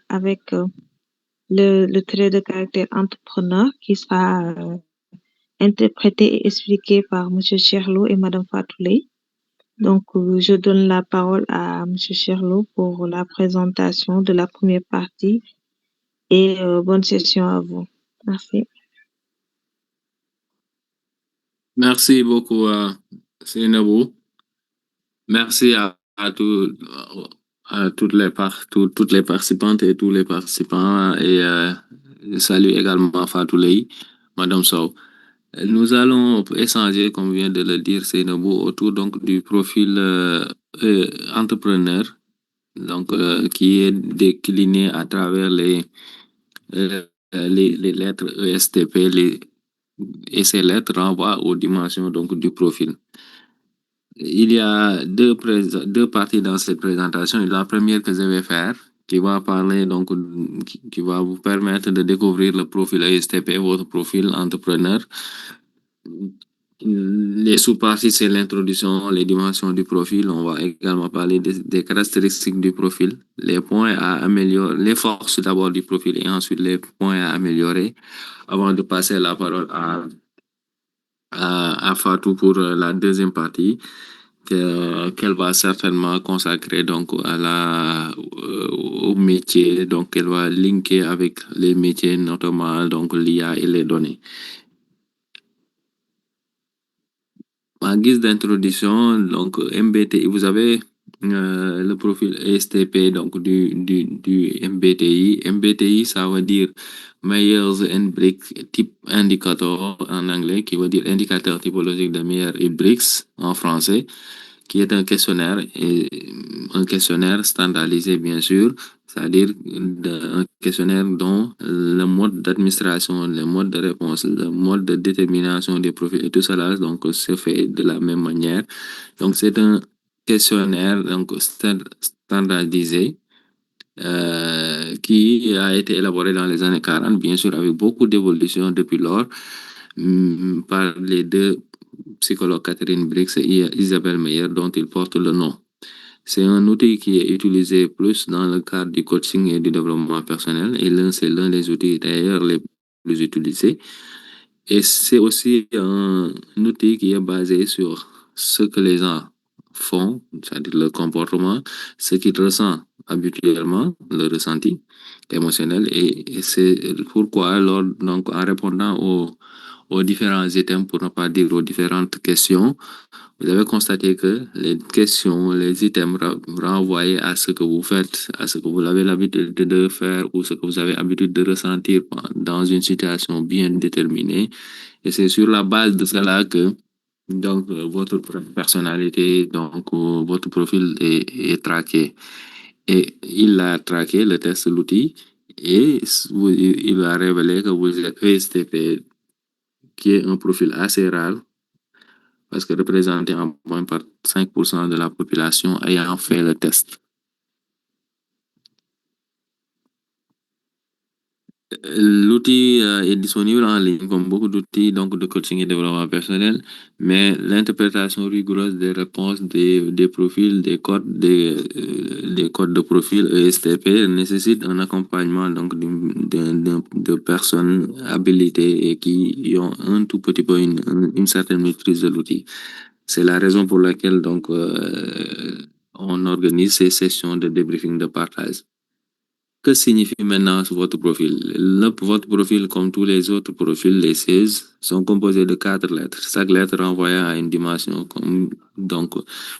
avec le trait de caractère entrepreneur qui sera interprété et expliqué par Monsieur Cherlo et Madame Fatouley. Donc, je donne la parole à Monsieur Cherlo pour la présentation de la première partie et bonne session à vous. Merci. Merci beaucoup, Seynabou. Merci à toutes les participantes et tous les participants et salut également Fatouley, Madame Sow. Nous allons échanger, comme vient de le dire Seynabou, autour donc du profil entrepreneur, donc qui est décliné à travers les lettres ESTP, et ces lettres renvoient aux dimensions donc du profil. Il y a deux parties dans cette présentation. La première que je vais faire, qui va parler donc, qui va vous permettre de découvrir le profil ESTP, votre profil entrepreneur. Les sous-parties, c'est l'introduction, les dimensions du profil. On va également parler des caractéristiques du profil, les points à améliorer, les forces d'abord du profil et ensuite les points à améliorer avant de passer la parole à Fatou pour la deuxième partie qu'elle va certainement consacrer donc au métier, donc elle va linker avec les métiers, notamment donc l'IA et les données. En guise d'introduction, donc MBTI, vous avez le profil ESTP donc du MBTI. MBTI, ça veut dire Myers and Briggs Type Indicator en anglais, qui veut dire indicateur typologique de Myers et Briggs en français, qui est un questionnaire standardisé bien sûr, c'est-à-dire un questionnaire dont le mode d'administration, le mode de réponse, le mode de détermination des profils et tout cela donc se fait de la même manière. Donc c'est un questionnaire donc standardisé qui a été élaboré dans les années 40, bien sûr avec beaucoup d'évolutions depuis lors, par les deux psychologue Catherine Briggs et Isabelle Meyer, dont il porte le nom. C'est un outil qui est utilisé plus dans le cadre du coaching et du développement personnel, et c'est l'un des outils d'ailleurs les plus utilisés. Et c'est aussi un outil qui est basé sur ce que les gens font, c'est-à-dire le comportement, ce qu'ils ressentent habituellement, le ressenti émotionnel, et c'est pourquoi alors, donc, en répondant aux différents items, pour ne pas dire aux différentes questions, vous avez constaté que les questions, les items renvoyaient à ce que vous faites, à ce que vous avez l'habitude de faire ou ce que vous avez l'habitude de ressentir dans une situation bien déterminée. Et c'est sur la base de cela que donc, votre personnalité, donc votre profil est traqué. Et il a traqué le test, l'outil, et il a révélé que vous êtes ESTP, qui est un profil assez rare, parce que représenté en moins par 5% de la population ayant fait le test. L'outil est disponible en ligne comme beaucoup d'outils donc de coaching et développement personnel, mais l'interprétation rigoureuse des réponses, des profils, des codes de profil ESTP nécessite un accompagnement donc de personnes habilitées et qui ont un tout petit peu une certaine maîtrise de l'outil. C'est la raison pour laquelle donc on organise ces sessions de débriefing de partage. Que signifie maintenant votre profil? Votre profil, comme tous les autres profils, les 16, sont composés de 4 lettres. Chaque lettre renvoie à une dimension. Donc,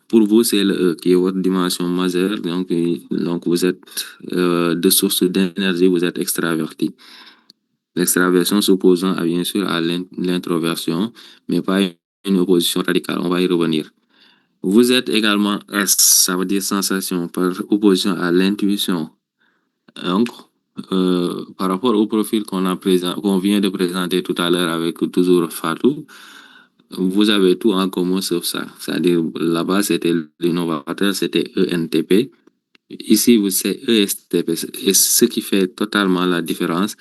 pour vous, c'est le E qui est votre dimension majeure. Donc vous êtes de source d'énergie, vous êtes extraverti. L'extraversion s'opposant bien sûr à l'introversion, mais pas une opposition radicale. On va y revenir. Vous êtes également S, ça veut dire sensation, par opposition à l'intuition. Donc, par rapport au profil qu'on vient de présenter tout à l'heure avec toujours Fatou, vous avez tout en commun sauf ça. C'est-à-dire, là-bas, c'était l'innovateur, c'était ENTP. Ici, c'est ESTP. Et ce qui fait totalement la différence,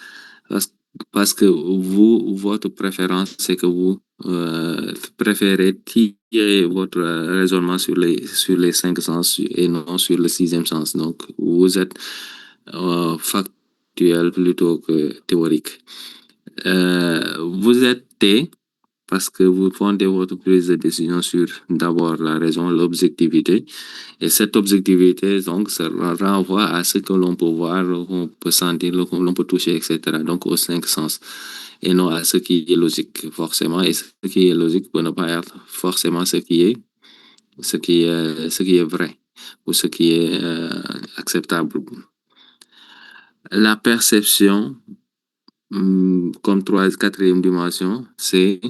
parce que vous, votre préférence, c'est que vous préférez tirer votre raisonnement sur les 5 sens et non sur le 6e sens. Donc, vous êtes factuel plutôt que théorique. Vous êtes T parce que vous fondez votre prise de décision sur d'abord la raison, l'objectivité. Et cette objectivité, donc, ça renvoie à ce que l'on peut voir, l'on peut sentir, l'on peut toucher, etc. Donc, aux cinq sens. Et non à ce qui est logique, forcément. Et ce qui est logique peut ne pas être forcément ce qui est vrai ou ce qui est acceptable. La perception, comme quatrième dimension, c'est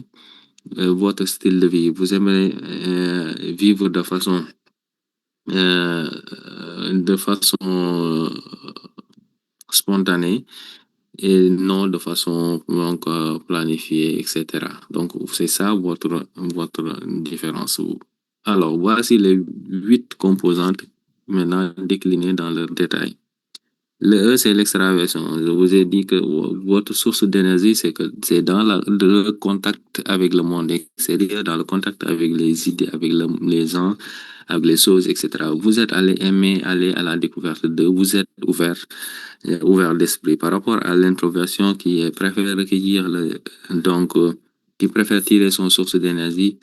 votre style de vie. Vous aimez vivre de façon spontanée et non de façon donc, planifiée, etc. Donc, c'est ça votre différence. Alors, voici les 8 composantes maintenant déclinées dans leur détail. Le E, c'est l'extraversion. Je vous ai dit que votre source d'énergie, c'est dans le contact avec le monde extérieur, dans le contact avec les idées, avec les gens, avec les choses, etc. Vous êtes allé aimer, aller à la découverte vous êtes ouvert d'esprit. Par rapport à l'introversion qui préfère recueillir qui préfère tirer sa source d'énergie,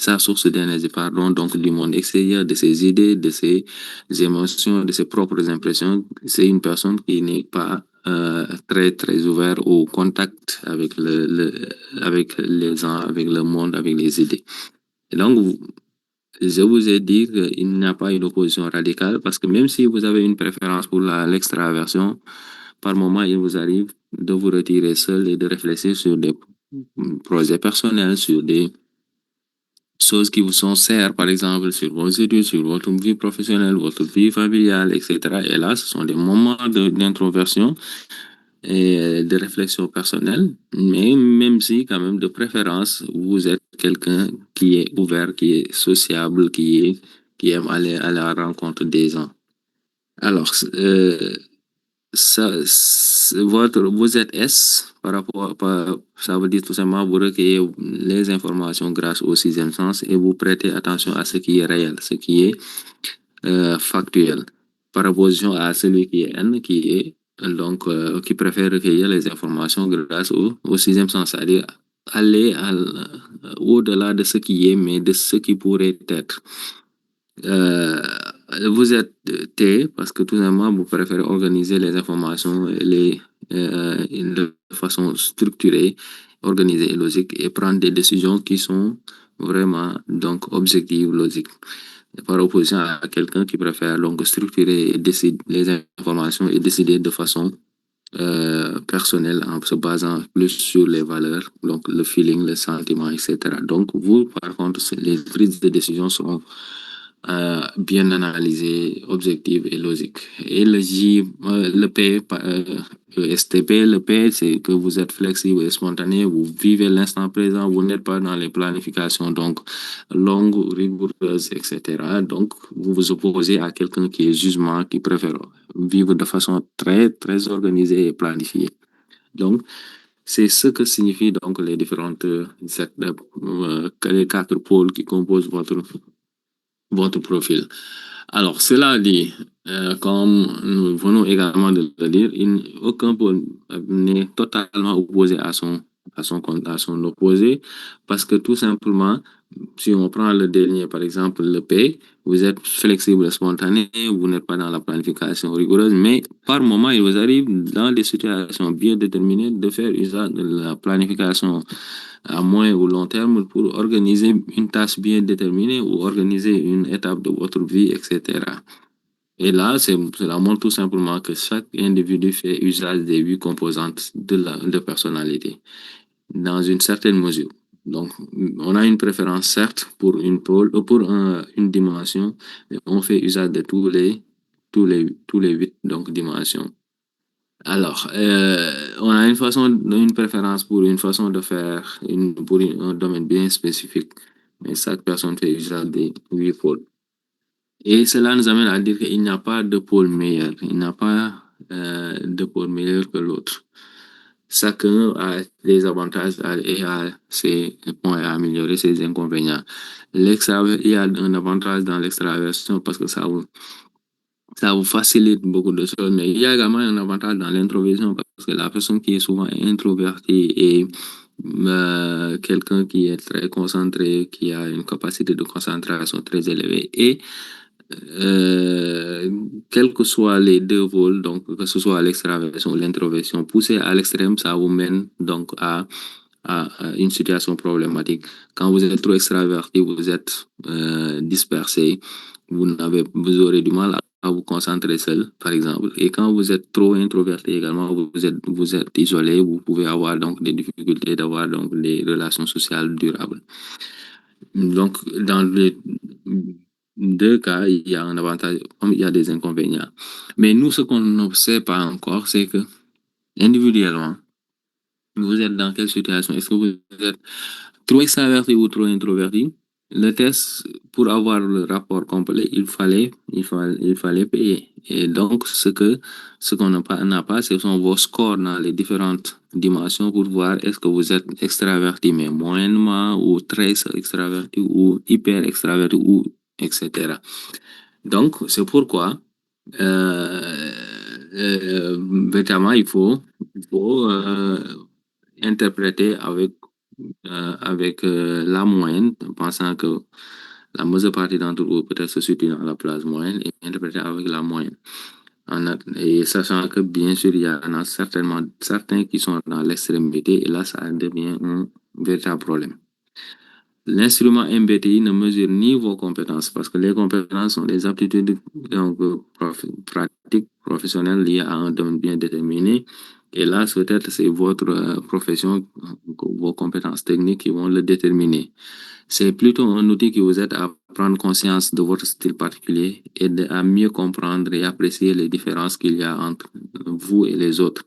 pardon, donc du monde extérieur, de ses idées, de ses émotions, de ses propres impressions. C'est une personne qui n'est pas très, très ouverte au contact avec les gens, avec le monde, avec les idées. Et donc, je vous ai dit qu'il n'y a pas une opposition radicale parce que même si vous avez une préférence pour l'extraversion, par moment, il vous arrive de vous retirer seul et de réfléchir sur des projets personnels, sur des choses qui vous sont chères, par exemple, sur vos études, sur votre vie professionnelle, votre vie familiale, etc. Et là, ce sont des moments d'introversion et de réflexion personnelle, mais même si, quand même, de préférence, vous êtes quelqu'un qui est ouvert, qui est sociable, qui aime aller à la rencontre des gens. Alors, vous êtes S ça veut dire tout simplement vous recueillez les informations grâce au sixième sens et vous prêtez attention à ce qui est réel, ce qui est factuel, par opposition à celui qui est N, qui préfère recueillir les informations grâce au sixième sens, c'est-à-dire aller au-delà de ce qui est, mais de ce qui pourrait être. Vous êtes T parce que tout simplement vous préférez organiser les informations de façon structurée, organisée et logique et prendre des décisions qui sont vraiment donc objectives, logiques. Par opposition à quelqu'un qui préfère donc structurer les informations et décider de façon personnelle en se basant plus sur les valeurs, donc le feeling, le sentiment, etc. Donc vous, par contre, les prises de décision seront bien analysées, objectives et logiques. Et le P, STP, le P, c'est que vous êtes flexible et spontané, vous vivez l'instant présent, vous n'êtes pas dans les planifications donc longues, rigoureuses, etc. Donc, vous vous opposez à quelqu'un qui est jugement, qui préfère vivre de façon très, très organisée et planifiée. Donc, c'est ce que signifient donc les les 4 pôles qui composent votre profil. Alors, cela dit, comme nous venons également de le dire, aucun pôle n'est totalement opposé à son opposé, parce que tout simplement, si on prend le dernier, par exemple, le P, vous êtes flexible et spontané, vous n'êtes pas dans la planification rigoureuse, mais par moment, il vous arrive, dans des situations bien déterminées, de faire usage de la planification à moyen ou long terme pour organiser une tâche bien déterminée ou organiser une étape de votre vie, etc. Et là, cela montre tout simplement que chaque individu fait usage des 8 composantes de personnalité dans une certaine mesure. Donc, on a une préférence, certes, pour une dimension, mais on fait usage de tous les 8 donc, dimensions. Alors, on a une préférence pour une façon de faire, pour un domaine bien spécifique, mais chaque personne fait usage des 8 pôles. Et cela nous amène à dire qu'il n'y a pas de pôle meilleur, il n'y a pas de pôle meilleur que l'autre. Chacun a des avantages et a ses points à améliorer, ses inconvénients. Il y a un avantage dans l'extraversion parce que ça vous ça vous facilite beaucoup de choses. Mais il y a également un avantage dans l'introversion parce que la personne qui est souvent introvertie et quelqu'un qui est très concentré, qui a une capacité de concentration très élevée et quels que soient les deux rôles, donc que ce soit l'extraversion ou l'introversion, poussé à l'extrême, ça vous mène donc à une situation problématique. Quand vous êtes trop extraverti, vous êtes dispersé, vous aurez du mal à vous concentrer seul, par exemple. Et quand vous êtes trop introverti également, vous êtes isolé, vous pouvez avoir donc des difficultés d'avoir donc des relations sociales durables. Donc, dans les deux cas, il y a un avantage, comme il y a des inconvénients. Mais nous, ce qu'on ne sait pas encore, c'est que individuellement, vous êtes dans quelle situation? Est-ce que vous êtes trop extraverti ou trop introverti? Le test, pour avoir le rapport complet, il fallait payer. Et donc, ce qu'on n'a pas, ce sont vos scores dans les différentes dimensions pour voir est-ce que vous êtes extraverti, mais moyennement, ou très extraverti, ou hyper extraverti, ou etc. Donc, c'est pourquoi, euh, véritablement, il faut interpréter avec la moyenne, pensant que la majeure partie d'entre vous peut-être se situe dans la place moyenne et interpréter avec la moyenne. Et sachant que bien sûr, il y en a certainement certains qui sont dans l'extrémité et là, ça devient un véritable problème. L'instrument MBTI ne mesure ni vos compétences parce que les compétences sont des aptitudes donc, pratiques professionnelles liées à un domaine bien déterminé. Et là, peut-être c'est votre profession, vos compétences techniques qui vont le déterminer. C'est plutôt un outil qui vous aide à prendre conscience de votre style particulier et à mieux comprendre et apprécier les différences qu'il y a entre vous et les autres.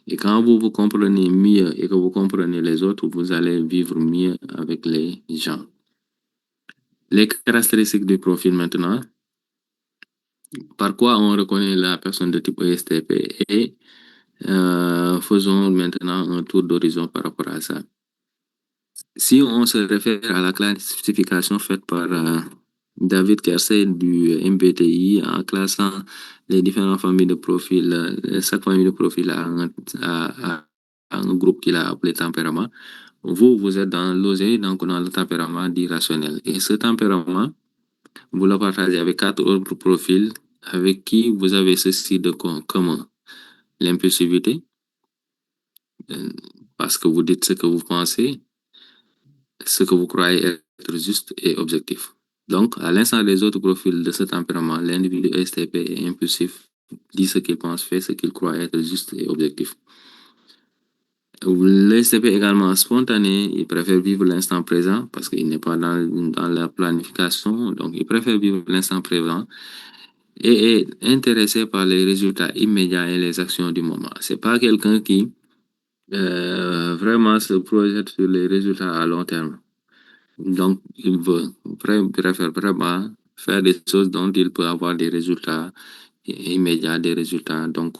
Et quand vous vous comprenez mieux et que vous comprenez les autres, vous allez vivre mieux avec les gens. Les caractéristiques du profil maintenant. Par quoi on reconnaît la personne de type ESTP et faisons maintenant un tour d'horizon par rapport à ça. Si on se réfère à la classification faite par David Kersey du MBTI en classant les différentes familles de profils, chaque famille de profil a un groupe qu'il a appelé tempérament. Vous êtes dans l'osé, donc dans le tempérament d'irrationnel. Et ce tempérament, vous le partagez avec quatre autres profils avec qui vous avez ceci de commun. L'impulsivité, parce que vous dites ce que vous pensez, ce que vous croyez être juste et objectif. Donc, à l'instant des autres profils de ce tempérament, l'individu STP est impulsif, dit ce qu'il pense, fait ce qu'il croit être juste et objectif. Le STP est également spontané, il préfère vivre l'instant présent parce qu'il n'est pas dans la planification, donc il préfère vivre l'instant présent et est intéressé par les résultats immédiats et les actions du moment. C'est pas quelqu'un qui vraiment se projette sur les résultats à long terme. Donc, préfère vraiment faire des choses dont il peut avoir des résultats immédiats, des résultats au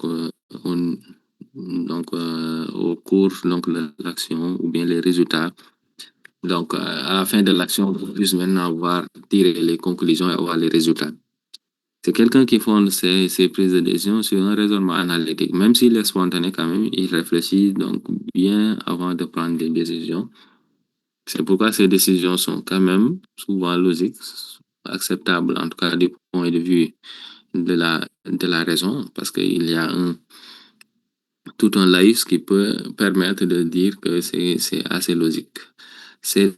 cours donc, de l'action ou bien les résultats. Donc, à la fin de l'action, on puisse maintenant tirer les conclusions et avoir les résultats. C'est quelqu'un qui fonde ses prises de décision sur un raisonnement analytique. Même s'il est spontané quand même, il réfléchit donc bien avant de prendre des décisions. C'est pourquoi ces décisions sont quand même souvent logiques, acceptables en tout cas du point de vue de la raison, parce qu'il y a tout un laïus qui peut permettre de dire que c'est assez logique. C'est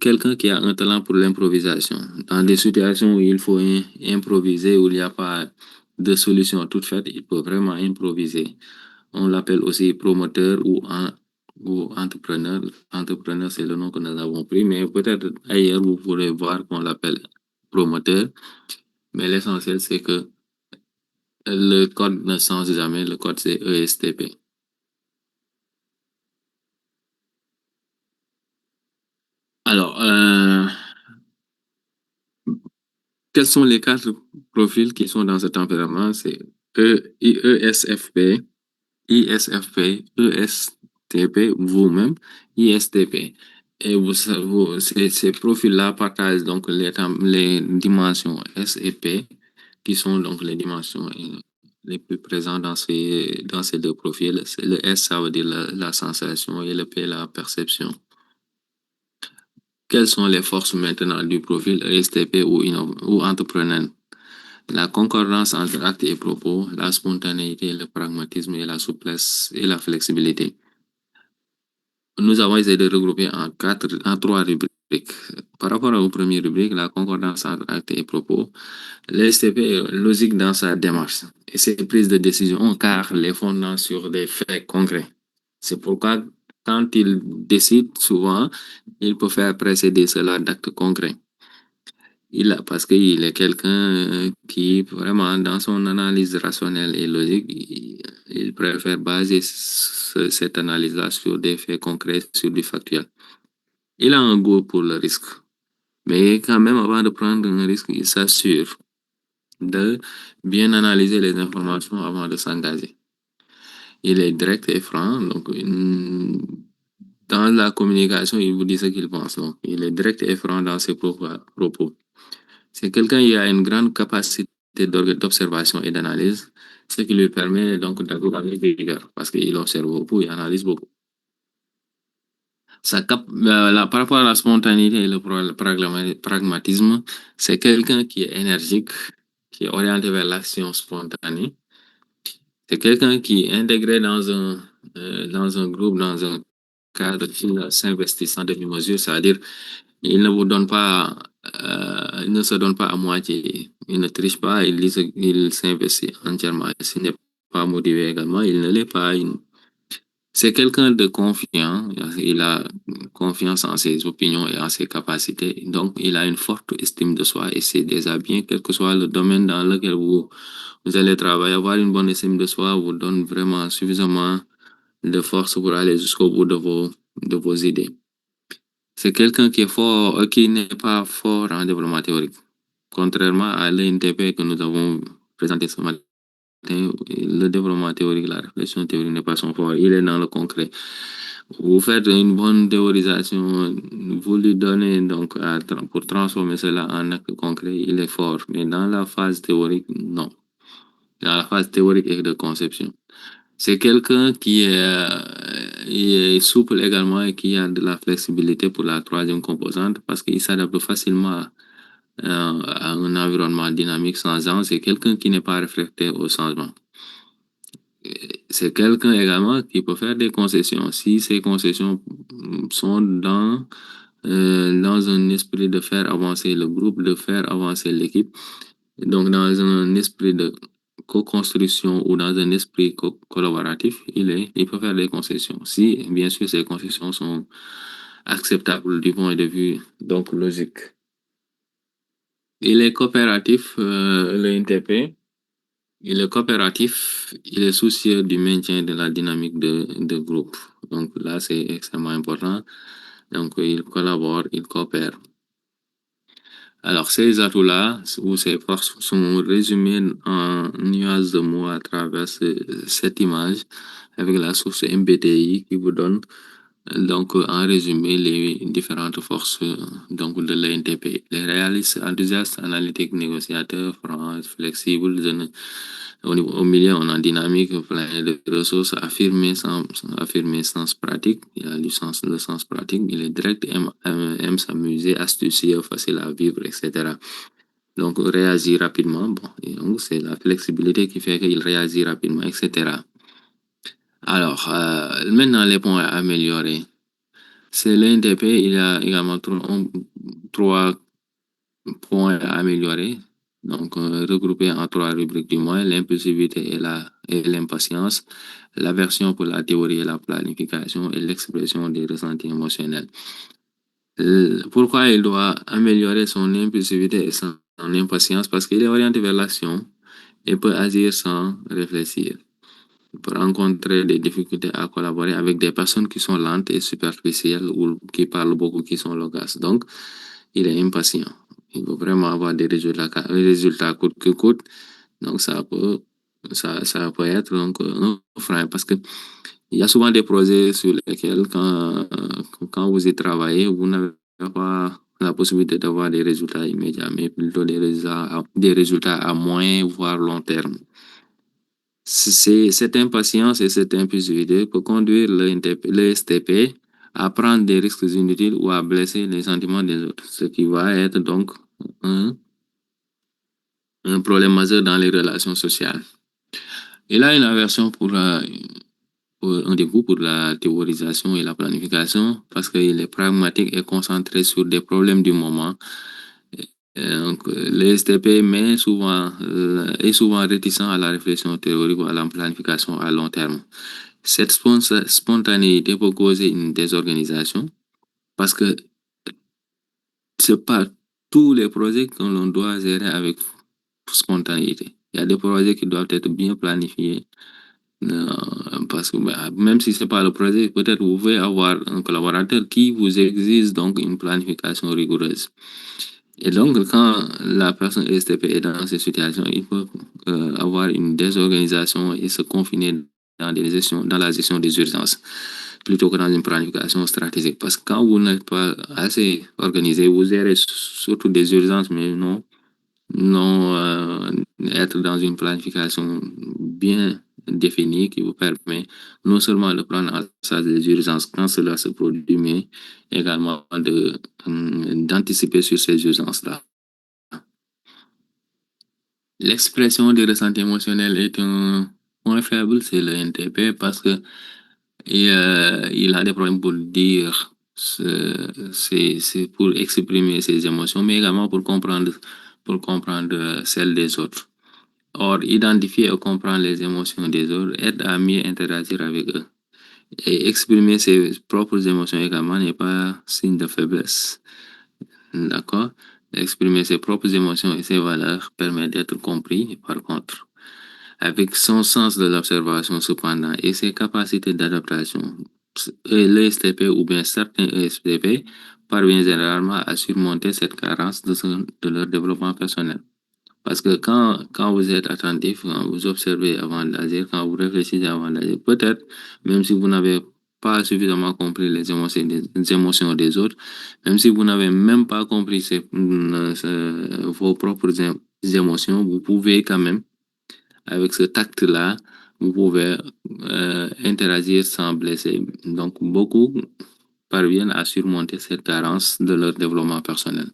quelqu'un qui a un talent pour l'improvisation. Dans des situations où il faut improviser, où il n'y a pas de solution toute faite, il peut vraiment improviser. On l'appelle aussi promoteur ou entrepreneur. Entrepreneur, c'est le nom que nous avons pris, mais peut-être ailleurs, vous pourrez voir qu'on l'appelle promoteur. Mais l'essentiel, c'est que le code ne change jamais. Le code, c'est ESTP. Alors, quels sont les quatre profils qui sont dans ce tempérament? C'est ESFP, ISFP, ESTP, vous-même, ISTP. Et ces profils-là partagent donc les dimensions S et P. qui sont donc les dimensions les plus présentes dans ces deux profils. Le S, ça veut dire la sensation et le P, la perception. Quelles sont les forces maintenant du profil ESTP ou entrepreneur? La concordance entre actes et propos, la spontanéité, le pragmatisme et la souplesse et la flexibilité. Nous avons essayé de regrouper en trois rubriques. Par rapport aux premières rubriques, la concordance entre actes et propos, l'ESTP est logique dans sa démarche et ses prises de décision car les fondant sur des faits concrets. C'est pourquoi quand il décide, souvent, il peut faire précéder cela d'actes concrets. Parce qu'il est quelqu'un qui, vraiment, dans son analyse rationnelle et logique, il préfère baser cette analyse-là sur des faits concrets, sur du factuel. Il a un goût pour le risque. Mais quand même, avant de prendre un risque, il s'assure de bien analyser les informations avant de s'engager. Il est direct et franc, donc dans la communication, il vous dit ce qu'il pense. Donc, il est direct et franc dans ses propos. C'est quelqu'un qui a une grande capacité d'observation et d'analyse, ce qui lui permet donc d'agir avec rigueur, parce qu'il observe beaucoup et analyse beaucoup. Par rapport à la spontanéité et le pragmatisme, c'est quelqu'un qui est énergique, qui est orienté vers l'action spontanée. C'est quelqu'un qui est intégré dans un groupe, dans un cadre, qui s'investit sans demi-mesure, c'est-à-dire il ne vous donne pas, il ne se donne pas à moitié, il ne triche pas, il s'investit entièrement. S'il n'est pas motivé également, il ne l'est pas. C'est quelqu'un de confiant, il a confiance en ses opinions et en ses capacités, donc il a une forte estime de soi et c'est déjà bien, quel que soit le domaine dans lequel vous allez travailler, avoir une bonne estime de soi vous donne vraiment suffisamment de force pour aller jusqu'au bout de vos idées. C'est quelqu'un qui est fort, qui n'est pas fort en développement théorique. Contrairement à l'INTP que nous avons présenté ce matin, le développement théorique, la réflexion théorique n'est pas son fort, il est dans le concret. Vous faites une bonne théorisation, vous lui donnez donc pour transformer cela en acte concret, il est fort. Mais dans la phase théorique, non. Dans la phase théorique et de conception. C'est quelqu'un qui est souple également et qui a de la flexibilité pour la troisième composante parce qu'il s'adapte facilement à un environnement dynamique changeant. C'est quelqu'un qui n'est pas réfractaire au changement. C'est quelqu'un également qui peut faire des concessions. Si ces concessions sont dans un esprit de faire avancer le groupe, de faire avancer l'équipe, donc dans un esprit de co-construction ou dans un esprit collaboratif, il peut faire des concessions. Si, bien sûr, ces concessions sont acceptables du point de vue donc logique. Il est coopératif, le NTP. Il est coopératif, il est soucieux du maintien de la dynamique de groupe. Donc là, c'est extrêmement important. Donc, il collabore, il coopère. Alors, ces atouts-là, ou ces forces, sont résumés en nuances de mots à travers cette image avec la source MBTI qui vous donne donc en résumé les différentes forces donc de l'INTP. Les réalistes, enthousiastes, analytiques, négociateurs, francs, flexibles, au milieu on a dynamique, plein de ressources, affirmé sens pratique, il a le sens pratique, il est direct, aime s'amuser, astucieux, facile à vivre, etc. Donc réagit rapidement, bon, et donc c'est la flexibilité qui fait qu'il réagit rapidement, etc. Alors, maintenant les points à améliorer. C'est l'INTP, il y a également trois points à améliorer. Donc, regroupés en trois rubriques du moins, l'impulsivité et l'impatience, l'aversion pour la théorie et la planification et l'expression des ressentis émotionnels. Pourquoi il doit améliorer son impulsivité et son impatience? Parce qu'il est orienté vers l'action et peut agir sans réfléchir. Il peut rencontrer des difficultés à collaborer avec des personnes qui sont lentes et superficielles ou qui parlent beaucoup, qui sont loquaces. Donc, il est impatient. Il veut vraiment avoir des résultats coûte que coûte. Donc, ça peut être donc, un frein parce que il y a souvent des projets sur lesquels, quand vous y travaillez, vous n'avez pas la possibilité d'avoir des résultats immédiats, mais plutôt des résultats à moyen, voire long terme. Cette impatience et cette impulsivité peut conduire le STP à prendre des risques inutiles ou à blesser les sentiments des autres, ce qui va être donc un, un problème majeur dans les relations sociales. Il a une aversion pour un dégoût pour la théorisation et la planification parce qu'il est pragmatique et concentré sur des problèmes du moment. Donc, le STP est souvent réticent à la réflexion théorique ou à la planification à long terme. Cette spontanéité peut causer une désorganisation parce que c'est pas tous les projets que l'on doit gérer avec spontanéité. Il y a des projets qui doivent être bien planifiés. Parce que même si c'est pas le projet, peut-être vous pouvez avoir un collaborateur qui vous exige donc une planification rigoureuse. Et donc, quand la personne STP est dans ces situations, il peut avoir une désorganisation et se confiner dans la gestion des urgences plutôt que dans une planification stratégique. Parce que quand vous n'êtes pas assez organisé, vous gérez surtout des urgences, mais non être dans une planification bien définie qui vous permet non seulement de prendre en charge des urgences quand cela se produit, mais également d'anticiper sur ces urgences-là. L'expression des ressentis émotionnels est un point faible, c'est le NTP, parce que il a des problèmes pour dire, c'est pour exprimer ses émotions, mais également pour comprendre celles des autres. Or, identifier et comprendre les émotions des autres aide à mieux interagir avec eux. Et exprimer ses propres émotions également n'est pas signe de faiblesse. D'accord? Exprimer ses propres émotions et ses valeurs permet d'être compris. Par contre, avec son sens de l'observation cependant et ses capacités d'adaptation, l'ESTP ou bien certains ESTP parviennent généralement à surmonter cette carence de leur développement personnel. Parce que quand vous êtes attentif, quand vous observez avant d'agir, quand vous réfléchissez avant d'agir, peut-être, même si vous n'avez pas suffisamment compris les émotions des autres, même si vous n'avez même pas compris vos propres émotions, vous pouvez quand même, avec ce tact-là, vous pouvez interagir sans blesser. Donc, beaucoup parviennent à surmonter cette carence de leur développement personnel.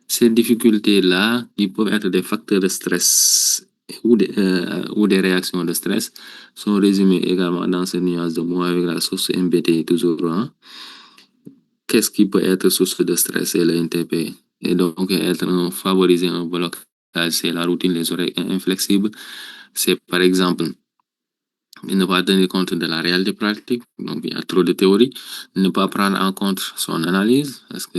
Ces difficultés-là, qui peuvent être des facteurs de stress ou des réactions de stress, sont résumées également dans ces nuances de mots avec la source MBTI toujours. Hein. Qu'est-ce qui peut être source de stress et le NTP? Et donc, favoriser un blocage, c'est la routine, les oreilles inflexibles. C'est par exemple ne pas tenir compte de la réalité pratique, donc il y a trop de théorie, ne pas prendre en compte son analyse, parce que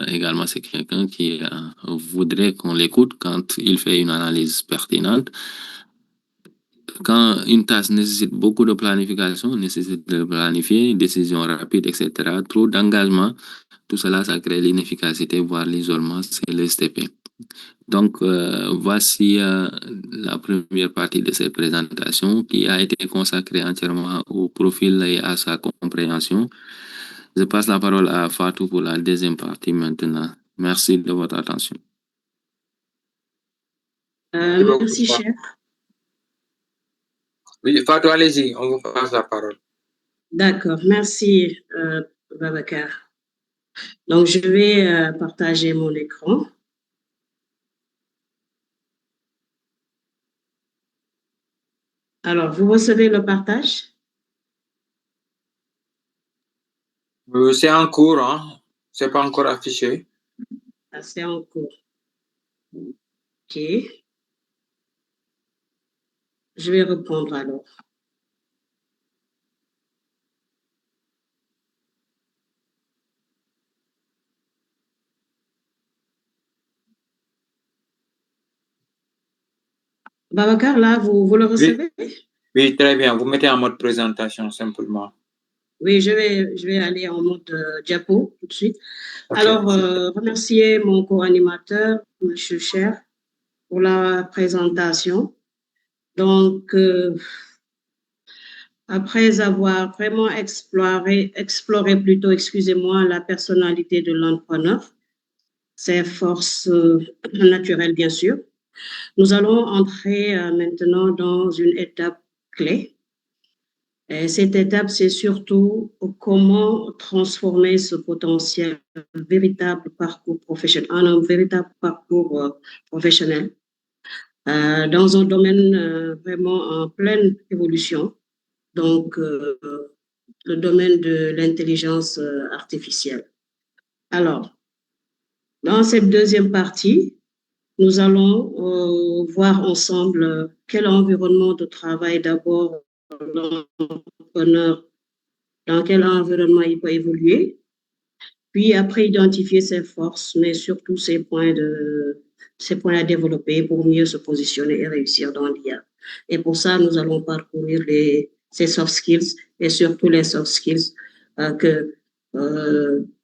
également c'est quelqu'un qui voudrait qu'on l'écoute quand il fait une analyse pertinente. Quand une tâche nécessite beaucoup de planification, nécessite de planifier, décision rapide, etc., trop d'engagement, tout cela, ça crée l'inefficacité, voire l'isolement, c'est le STP. Donc, voici la première partie de cette présentation qui a été consacrée entièrement au profil et à sa compréhension. Je passe la parole à Fatou pour la deuxième partie maintenant. Merci de votre attention. Merci, chef. Oui, Fatou, allez-y, on vous passe la parole. D'accord, merci, Babacar. Donc, je vais partager mon écran. Alors, vous recevez le partage? C'est en cours, hein? C'est pas encore affiché. Ah, c'est en cours. OK. Je vais répondre alors. Babacar, là, vous le recevez? Oui, très bien. Vous mettez en mode présentation simplement. Oui, je vais aller en mode diapo tout de suite. Okay. Alors, remercier mon co-animateur, M. Cher, pour la présentation. Donc, après avoir vraiment exploré plutôt, excusez-moi, la personnalité de l'entrepreneur, ses forces naturelles, bien sûr, nous allons entrer maintenant dans une étape clé. Et cette étape, c'est surtout comment transformer ce potentiel véritable parcours professionnel en un véritable parcours professionnel dans un domaine vraiment en pleine évolution, donc le domaine de l'intelligence artificielle. Alors, dans cette deuxième partie, nous allons voir ensemble quel environnement de travail d'abord l'entrepreneur, dans quel environnement il peut évoluer, puis après identifier ses forces, mais surtout ses points à développer pour mieux se positionner et réussir dans l'IA. Et pour ça, nous allons parcourir ces soft skills et surtout les soft skills que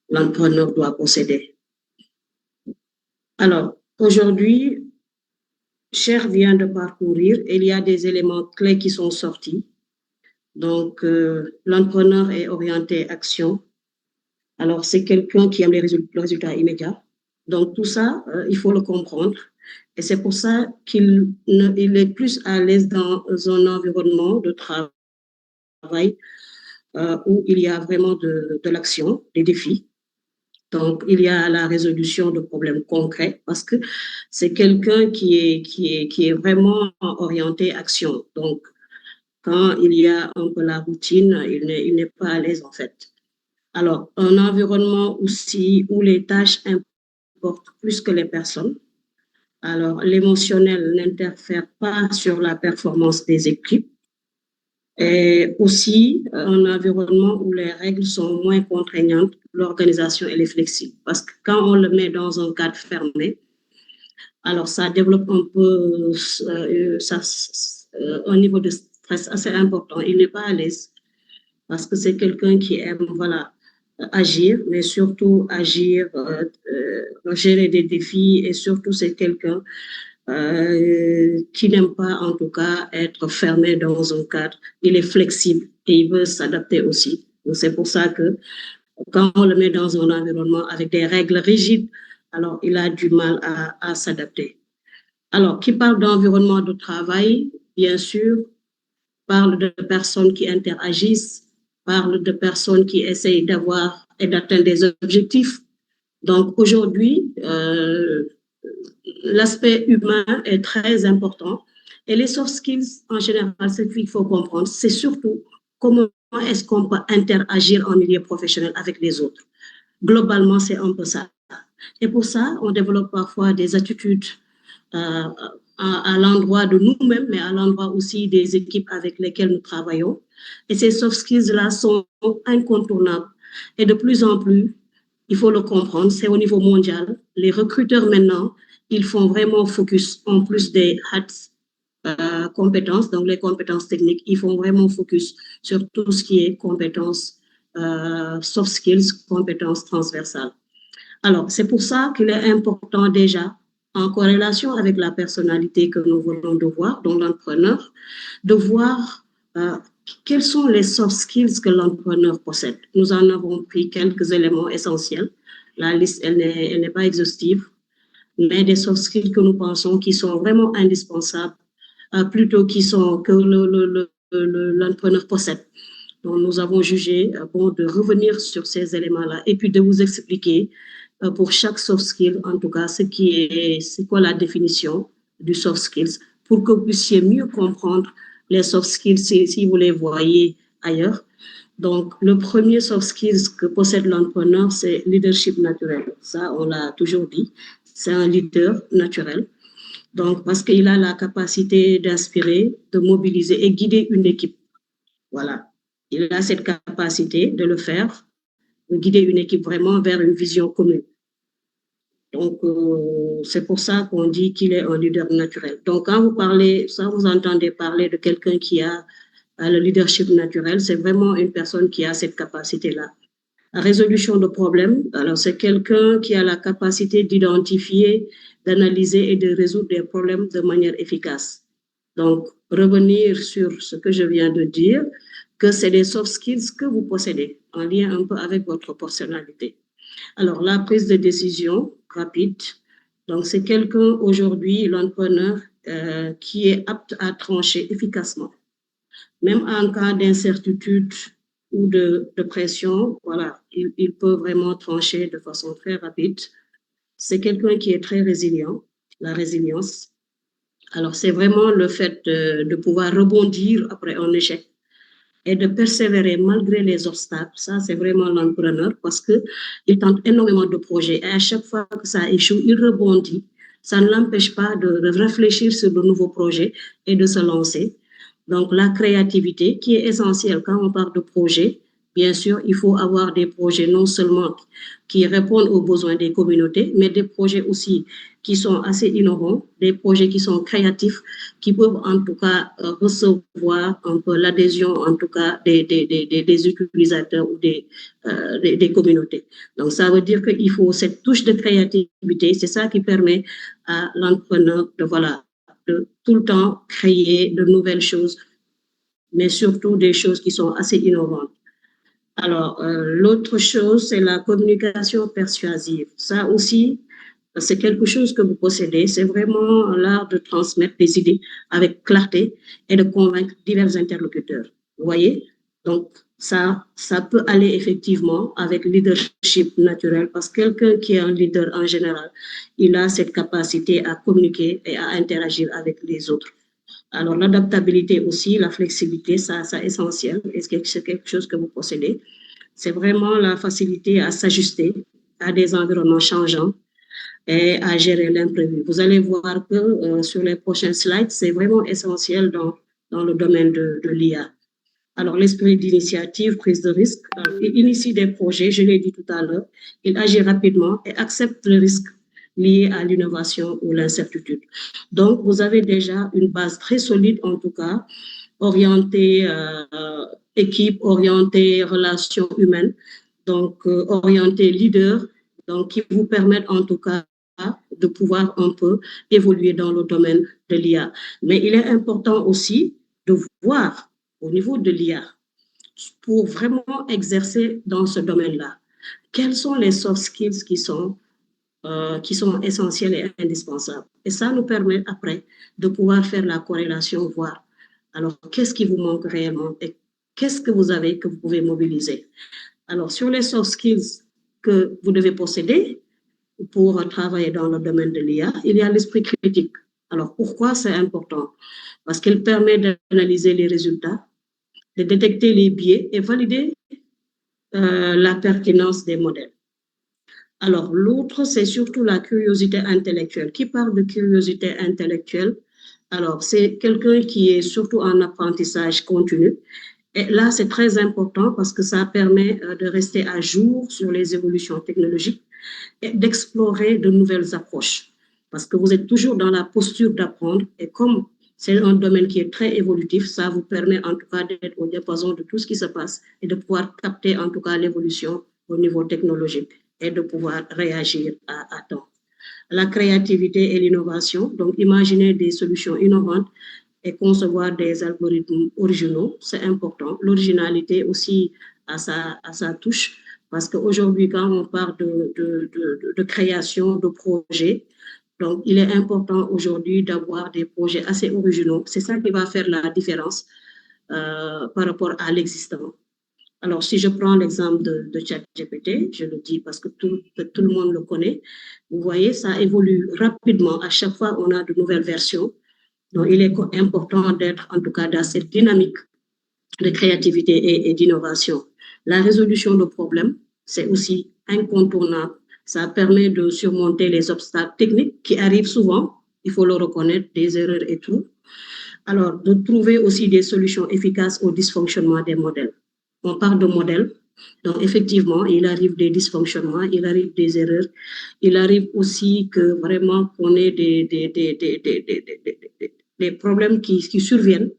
l'entrepreneur doit posséder. Alors, aujourd'hui, Cher vient de parcourir, et il y a des éléments clés qui sont sortis. Donc, l'entrepreneur est orienté action. Alors, c'est quelqu'un qui aime le résultat immédiat. Donc, tout ça, il faut le comprendre. Et c'est pour ça qu'il est plus à l'aise dans un environnement de travail où il y a vraiment de l'action, des défis. Donc, il y a la résolution de problèmes concrets parce que c'est quelqu'un qui est vraiment orienté action. Donc, quand il y a un peu la routine, il n'est pas à l'aise en fait. Alors, un environnement aussi où les tâches importent plus que les personnes. Alors, l'émotionnel n'interfère pas sur la performance des équipes. Et aussi, un environnement où les règles sont moins contraignantes, l'organisation elle est flexible. Parce que quand on le met dans un cadre fermé, alors ça développe un peu un niveau de stress assez important. Il n'est pas à l'aise parce que c'est quelqu'un qui aime agir, mais surtout agir, gérer des défis et surtout c'est quelqu'un qui n'aime pas en tout cas être fermé dans un cadre. Il est flexible et il veut s'adapter aussi. Donc c'est pour ça que quand on le met dans un environnement avec des règles rigides, alors il a du mal à s'adapter. Alors, qui parle d'environnement de travail, bien sûr, parle de personnes qui interagissent, parle de personnes qui essayent d'avoir et d'atteindre des objectifs. Donc aujourd'hui, l'aspect humain est très important. Et les soft skills, en général, ce qu'il faut comprendre, c'est surtout comment est-ce qu'on peut interagir en milieu professionnel avec les autres. Globalement, c'est un peu ça. Et pour ça, on développe parfois des attitudes à l'endroit de nous-mêmes, mais à l'endroit aussi des équipes avec lesquelles nous travaillons. Et ces soft skills-là sont incontournables. Et de plus en plus, il faut le comprendre, c'est au niveau mondial. Les recruteurs maintenant, ils font vraiment focus, en plus des hard compétences, donc les compétences techniques, ils font vraiment focus sur tout ce qui est compétences soft skills, compétences transversales. Alors, c'est pour ça qu'il est important déjà, en corrélation avec la personnalité que nous venons de voir, donc l'entrepreneur, de voir quels sont les soft skills que l'entrepreneur possède. Nous en avons pris quelques éléments essentiels. La liste, elle n'est pas exhaustive, mais des soft skills que nous pensons qui sont vraiment indispensables, plutôt que l'entrepreneur possède. Donc, nous avons jugé bon de revenir sur ces éléments-là et puis de vous expliquer pour chaque soft skill, en tout cas, c'est quoi la définition du soft skills pour que vous puissiez mieux comprendre les soft skills si vous les voyez ailleurs. Donc, le premier soft skills que possède l'entrepreneur, c'est leadership naturel. Ça, on l'a toujours dit. C'est un leader naturel. Donc, parce qu'il a la capacité d'inspirer, de mobiliser et guider une équipe. Voilà. Il a cette capacité de le faire, de guider une équipe vraiment vers une vision commune. Donc, c'est pour ça qu'on dit qu'il est un leader naturel. Donc, quand vous entendez parler de quelqu'un qui a le leadership naturel, c'est vraiment une personne qui a cette capacité-là. La résolution de problèmes, alors c'est quelqu'un qui a la capacité d'identifier, d'analyser et de résoudre des problèmes de manière efficace. Donc, revenir sur ce que je viens de dire, que c'est des soft skills que vous possédez, en lien un peu avec votre personnalité. Alors, la prise de décision rapide. Donc, c'est quelqu'un aujourd'hui, l'entrepreneur, qui est apte à trancher efficacement. Même en cas d'incertitude ou de pression, voilà, il peut vraiment trancher de façon très rapide. C'est quelqu'un qui est très résilient, la résilience. Alors, c'est vraiment le fait de pouvoir rebondir après un échec et de persévérer malgré les obstacles. Ça, c'est vraiment l'entrepreneur parce qu'il tente énormément de projets et à chaque fois que ça échoue, il rebondit. Ça ne l'empêche pas de réfléchir sur de nouveaux projets et de se lancer. Donc, la créativité qui est essentielle quand on parle de projet, bien sûr, il faut avoir des projets non seulement qui répondent aux besoins des communautés, mais des projets aussi qui sont assez innovants, des projets qui sont créatifs, qui peuvent en tout cas recevoir un peu l'adhésion, en tout cas, des utilisateurs ou des communautés. Donc, ça veut dire qu'il faut cette touche de créativité, c'est ça qui permet à l'entrepreneur de tout le temps créer de nouvelles choses, mais surtout des choses qui sont assez innovantes. Alors, l'autre chose, c'est la communication persuasive. Ça aussi, c'est quelque chose que vous possédez. C'est vraiment l'art de transmettre des idées avec clarté et de convaincre divers interlocuteurs. Vous voyez? Donc, ça peut aller effectivement avec leadership naturel parce que quelqu'un qui est un leader en général, il a cette capacité à communiquer et à interagir avec les autres. Alors, l'adaptabilité aussi, la flexibilité, ça c'est essentiel et c'est quelque chose que vous possédez. C'est vraiment la facilité à s'ajuster à des environnements changeants et à gérer l'imprévu. Vous allez voir que sur les prochains slides, c'est vraiment essentiel dans le domaine de l'IA. Alors, l'esprit d'initiative, prise de risque, il initie des projets, je l'ai dit tout à l'heure, il agit rapidement et accepte le risque lié à l'innovation ou l'incertitude. Donc, vous avez déjà une base très solide, en tout cas, orientée équipe, orientée relations humaines, donc orientée leader, donc qui vous permettent en tout cas de pouvoir un peu évoluer dans le domaine de l'IA. Mais il est important aussi de voir au niveau de l'IA, pour vraiment exercer dans ce domaine-là, quels sont les soft skills qui sont essentiels et indispensables. Et ça nous permet après de pouvoir faire la corrélation, voir alors qu'est-ce qui vous manque réellement et qu'est-ce que vous avez que vous pouvez mobiliser. Alors, sur les soft skills que vous devez posséder pour travailler dans le domaine de l'IA, il y a l'esprit critique. Alors, pourquoi c'est important? Parce qu'il permet d'analyser les résultats, de détecter les biais et valider la pertinence des modèles. Alors, l'autre, c'est surtout la curiosité intellectuelle. Qui parle de curiosité intellectuelle? Alors, c'est quelqu'un qui est surtout en apprentissage continu. Et là, c'est très important parce que ça permet de rester à jour sur les évolutions technologiques et d'explorer de nouvelles approches. Parce que vous êtes toujours dans la posture d'apprendre et comme c'est un domaine qui est très évolutif, ça vous permet en tout cas d'être au diapason de tout ce qui se passe et de pouvoir capter en tout cas l'évolution au niveau technologique et de pouvoir réagir à temps. La créativité et l'innovation, donc imaginer des solutions innovantes et concevoir des algorithmes originaux, c'est important. L'originalité aussi à sa touche, parce qu'aujourd'hui, quand on parle de création de projets, donc il est important aujourd'hui d'avoir des projets assez originaux. C'est ça qui va faire la différence par rapport à l'existant. Alors, si je prends l'exemple de ChatGPT, je le dis parce que tout le monde le connaît, vous voyez, ça évolue rapidement. À chaque fois, on a de nouvelles versions. Donc, il est important d'être en tout cas dans cette dynamique de créativité et d'innovation. La résolution de problèmes, c'est aussi incontournable. Ça permet de surmonter les obstacles techniques qui arrivent souvent, il faut le reconnaître, des erreurs et tout. Alors, de trouver aussi des solutions efficaces au dysfonctionnement des modèles. On parle de modèles, donc effectivement, il arrive des dysfonctionnements, il arrive des erreurs, il arrive aussi que vraiment qu'on ait des problèmes qui surviennent,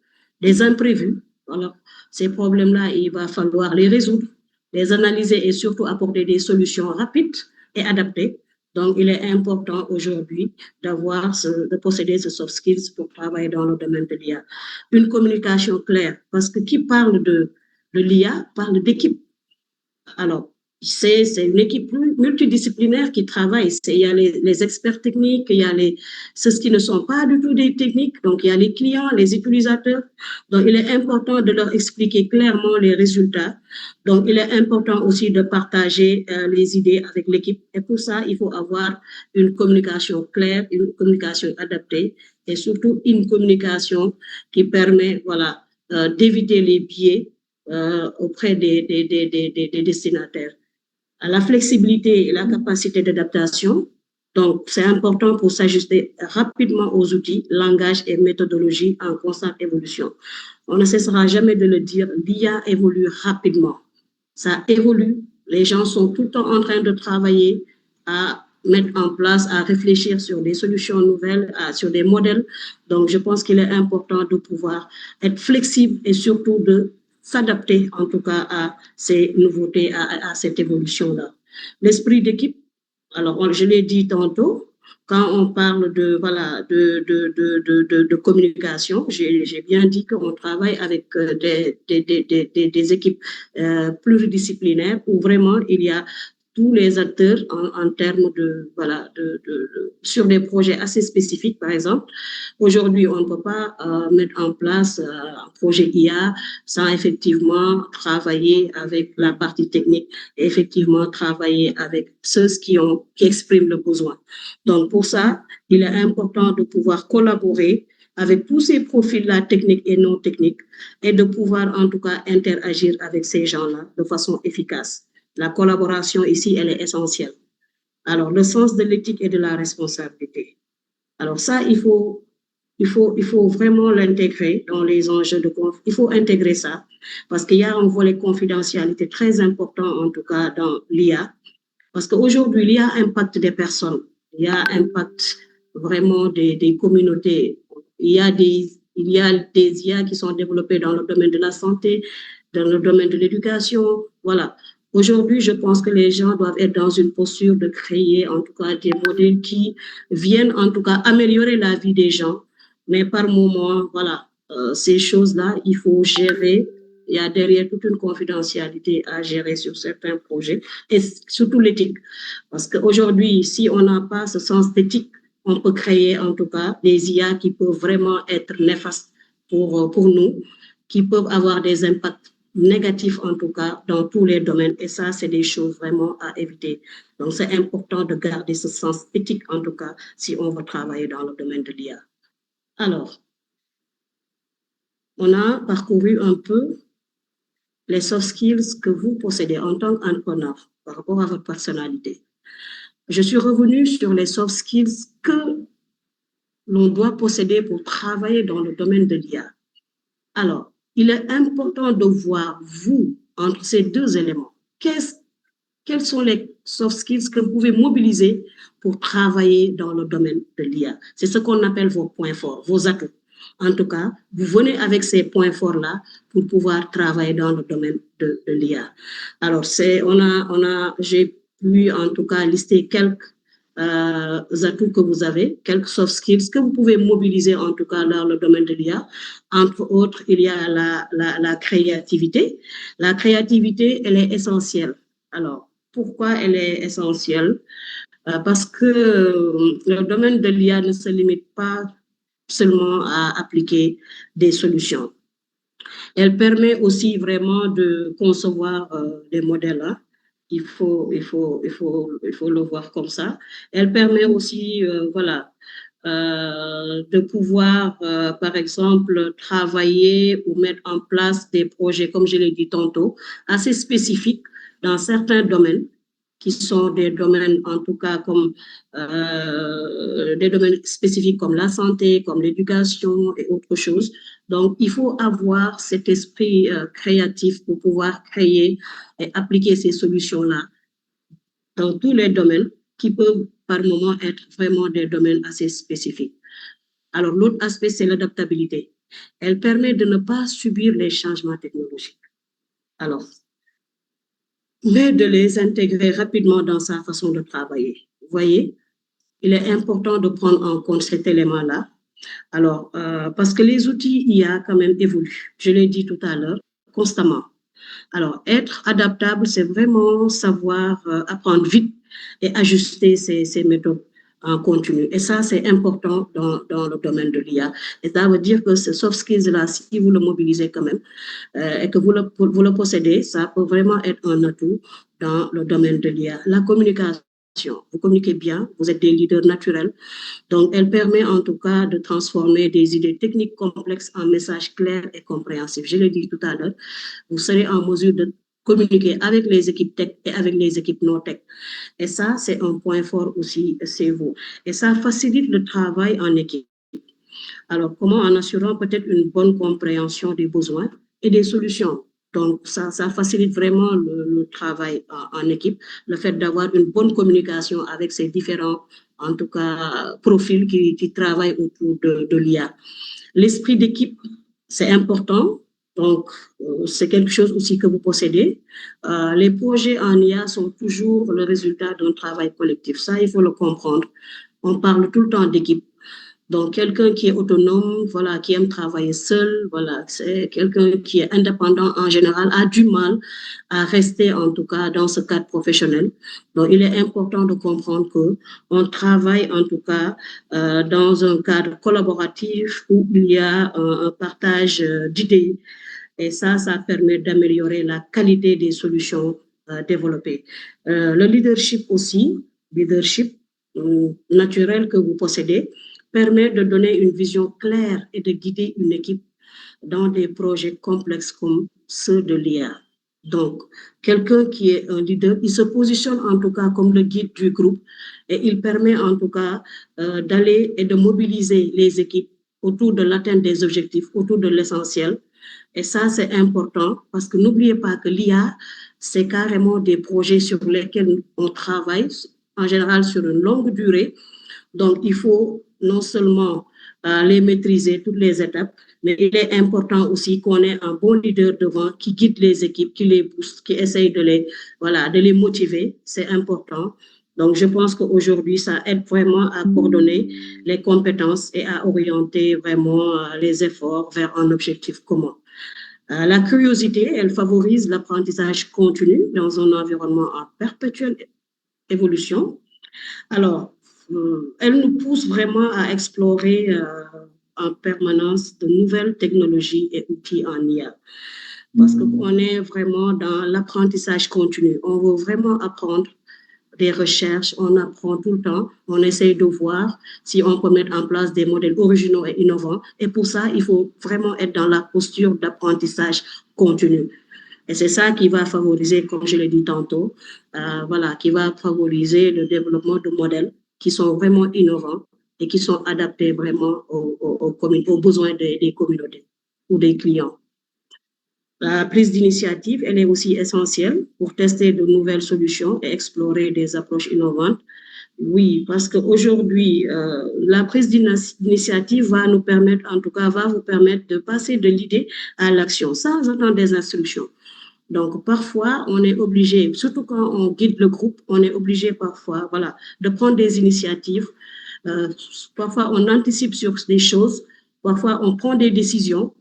des imprévus. Alors, ces problèmes-là, il va falloir les résoudre, les analyser et surtout apporter des solutions rapides et adaptées. Donc, il est important aujourd'hui de posséder ce soft skills pour travailler dans le domaine de l'IA. Une communication claire, parce que qui parle l'IA parle d'équipe. Alors, c'est une équipe multidisciplinaire qui travaille. Il y a les experts techniques, il y a ceux qui ne sont pas du tout des techniques, donc il y a les clients, les utilisateurs. Donc, il est important de leur expliquer clairement les résultats. Donc, il est important aussi de partager les idées avec l'équipe. Et pour ça, il faut avoir une communication claire, une communication adaptée et surtout une communication qui permet, voilà, d'éviter les biais auprès des destinataires. La flexibilité et la capacité d'adaptation. Donc, c'est important pour s'ajuster rapidement aux outils, langage et méthodologie en constante évolution. On ne cessera jamais de le dire, l'IA évolue rapidement. Ça évolue. Les gens sont tout le temps en train de travailler à mettre en place, à réfléchir sur des solutions nouvelles, sur des modèles. Donc, je pense qu'il est important de pouvoir être flexible et surtout de s'adapter en tout cas à ces nouveautés, à cette évolution-là. L'esprit d'équipe, alors je l'ai dit tantôt, quand on parle de, voilà, de communication, j'ai bien dit qu'on travaille avec des équipes pluridisciplinaires où vraiment il y a tous les acteurs en termes de, voilà, sur des projets assez spécifiques, par exemple. Aujourd'hui, on ne peut pas mettre en place un projet IA sans effectivement travailler avec la partie technique et effectivement travailler avec ceux qui expriment le besoin. Donc, pour ça, il est important de pouvoir collaborer avec tous ces profils-là, techniques et non techniques, et de pouvoir en tout cas interagir avec ces gens-là de façon efficace. La collaboration ici, elle est essentielle. Alors, le sens de l'éthique et de la responsabilité. Alors ça, il faut vraiment l'intégrer dans les enjeux de confiance. Il faut intégrer ça parce qu'il y a un volet confidentialité très important, en tout cas dans l'IA. Parce qu'aujourd'hui, l'IA impacte des personnes. L'IA impacte vraiment des communautés. Il y a des IA qui sont développées dans le domaine de la santé, dans le domaine de l'éducation. Voilà. Aujourd'hui, je pense que les gens doivent être dans une posture de créer, en tout cas, des modèles qui viennent, en tout cas, améliorer la vie des gens. Mais par moment, voilà, ces choses-là, il faut gérer. Il y a derrière toute une confidentialité à gérer sur certains projets et surtout l'éthique. Parce qu'aujourd'hui, si on n'a pas ce sens d'éthique, on peut créer, en tout cas, des IA qui peuvent vraiment être néfastes pour nous, qui peuvent avoir des impacts négatifs, en tout cas, dans tous les domaines. Et ça, c'est des choses vraiment à éviter. Donc, c'est important de garder ce sens éthique, en tout cas, si on veut travailler dans le domaine de l'IA. Alors, on a parcouru un peu les soft skills que vous possédez en tant qu'entrepreneur par rapport à votre personnalité. Je suis revenue sur les soft skills que l'on doit posséder pour travailler dans le domaine de l'IA. Alors, il est important de voir, vous, entre ces deux éléments, quels sont les soft skills que vous pouvez mobiliser pour travailler dans le domaine de l'IA. C'est ce qu'on appelle vos points forts, vos atouts. En tout cas, vous venez avec ces points forts-là pour pouvoir travailler dans le domaine de l'IA. Alors, j'ai pu en tout cas lister quelques atouts que vous avez, quelques soft skills que vous pouvez mobiliser en tout cas dans le domaine de l'IA. Entre autres, il y a la créativité. La créativité, elle est essentielle. Alors, pourquoi elle est essentielle? Parce que le domaine de l'IA ne se limite pas seulement à appliquer des solutions. Elle permet aussi vraiment de concevoir des modèles. Hein. Il faut le voir comme ça. Elle permet aussi, voilà, de pouvoir, par exemple, travailler ou mettre en place des projets, comme je l'ai dit tantôt, assez spécifiques dans certains domaines, qui sont des domaines, en tout cas, comme des domaines spécifiques comme la santé, comme l'éducation et autre chose. Donc, il faut avoir cet esprit créatif pour pouvoir créer et appliquer ces solutions-là dans tous les domaines qui peuvent, par moment, être vraiment des domaines assez spécifiques. Alors, l'autre aspect, c'est l'adaptabilité. Elle permet de ne pas subir les changements technologiques. Alors, mais de les intégrer rapidement dans sa façon de travailler. Vous voyez, il est important de prendre en compte cet élément-là. Alors, parce que les outils IA quand même évoluent, je l'ai dit tout à l'heure, constamment. Alors, être adaptable, c'est vraiment savoir apprendre vite et ajuster ses méthodes en continu. Et ça, c'est important dans le domaine de l'IA. Et ça veut dire que ce soft skills-là, si vous le mobilisez quand même et que vous le possédez, ça peut vraiment être un atout dans le domaine de l'IA. La communication, vous communiquez bien, vous êtes des leaders naturels. Donc, elle permet en tout cas de transformer des idées techniques complexes en messages clairs et compréhensibles. Je l'ai dit tout à l'heure, vous serez en mesure de communiquer avec les équipes tech et avec les équipes non tech. Et ça, c'est un point fort aussi, c'est vous. Et ça facilite le travail en équipe. Alors, comment en assurant peut-être une bonne compréhension des besoins et des solutions. Donc, ça facilite vraiment le travail en équipe, le fait d'avoir une bonne communication avec ces différents, en tout cas, profils qui travaillent autour de l'IA. L'esprit d'équipe, c'est important. Donc, c'est quelque chose aussi que vous possédez. Les projets en IA sont toujours le résultat d'un travail collectif. Ça, il faut le comprendre. On parle tout le temps d'équipe. Donc, quelqu'un qui est autonome, voilà, qui aime travailler seul, voilà, c'est quelqu'un qui est indépendant en général, a du mal à rester, en tout cas, dans ce cadre professionnel. Donc, il est important de comprendre que on travaille, en tout cas, dans un cadre collaboratif où il y a un partage d'idées. Et ça permet d'améliorer la qualité des solutions développées. Le leadership aussi, leadership naturel que vous possédez, permet de donner une vision claire et de guider une équipe dans des projets complexes comme ceux de l'IA. Donc, quelqu'un qui est un leader, il se positionne en tout cas comme le guide du groupe et il permet en tout cas d'aller et de mobiliser les équipes autour de l'atteinte des objectifs, autour de l'essentiel. Et ça, c'est important parce que n'oubliez pas que l'IA, c'est carrément des projets sur lesquels on travaille, en général sur une longue durée. Donc, il faut non seulement les maîtriser, toutes les étapes, mais il est important aussi qu'on ait un bon leader devant qui guide les équipes, qui les booste, qui essaye de les motiver. C'est important. Donc, je pense qu'aujourd'hui, ça aide vraiment à coordonner les compétences et à orienter vraiment les efforts vers un objectif commun. La curiosité, elle favorise l'apprentissage continu dans un environnement en perpétuelle évolution. Alors, elle nous pousse vraiment à explorer en permanence de nouvelles technologies et outils en IA. Parce qu'on est vraiment dans l'apprentissage continu. On veut vraiment apprendre des recherches, on apprend tout le temps, on essaye de voir si on peut mettre en place des modèles originaux et innovants. Et pour ça, il faut vraiment être dans la posture d'apprentissage continu. Et c'est ça qui va favoriser, comme je l'ai dit tantôt, qui va favoriser le développement de modèles qui sont vraiment innovants et qui sont adaptés vraiment aux besoins des communautés ou des clients. La prise d'initiative, elle est aussi essentielle pour tester de nouvelles solutions et explorer des approches innovantes. Oui, parce qu'aujourd'hui, la prise d'initiative va nous permettre, en tout cas, va vous permettre de passer de l'idée à l'action sans attendre des instructions. Donc, parfois, on est obligé, surtout quand on guide le groupe, on est obligé parfois, de prendre des initiatives. Parfois, on anticipe sur des choses. Parfois, on prend des décisions.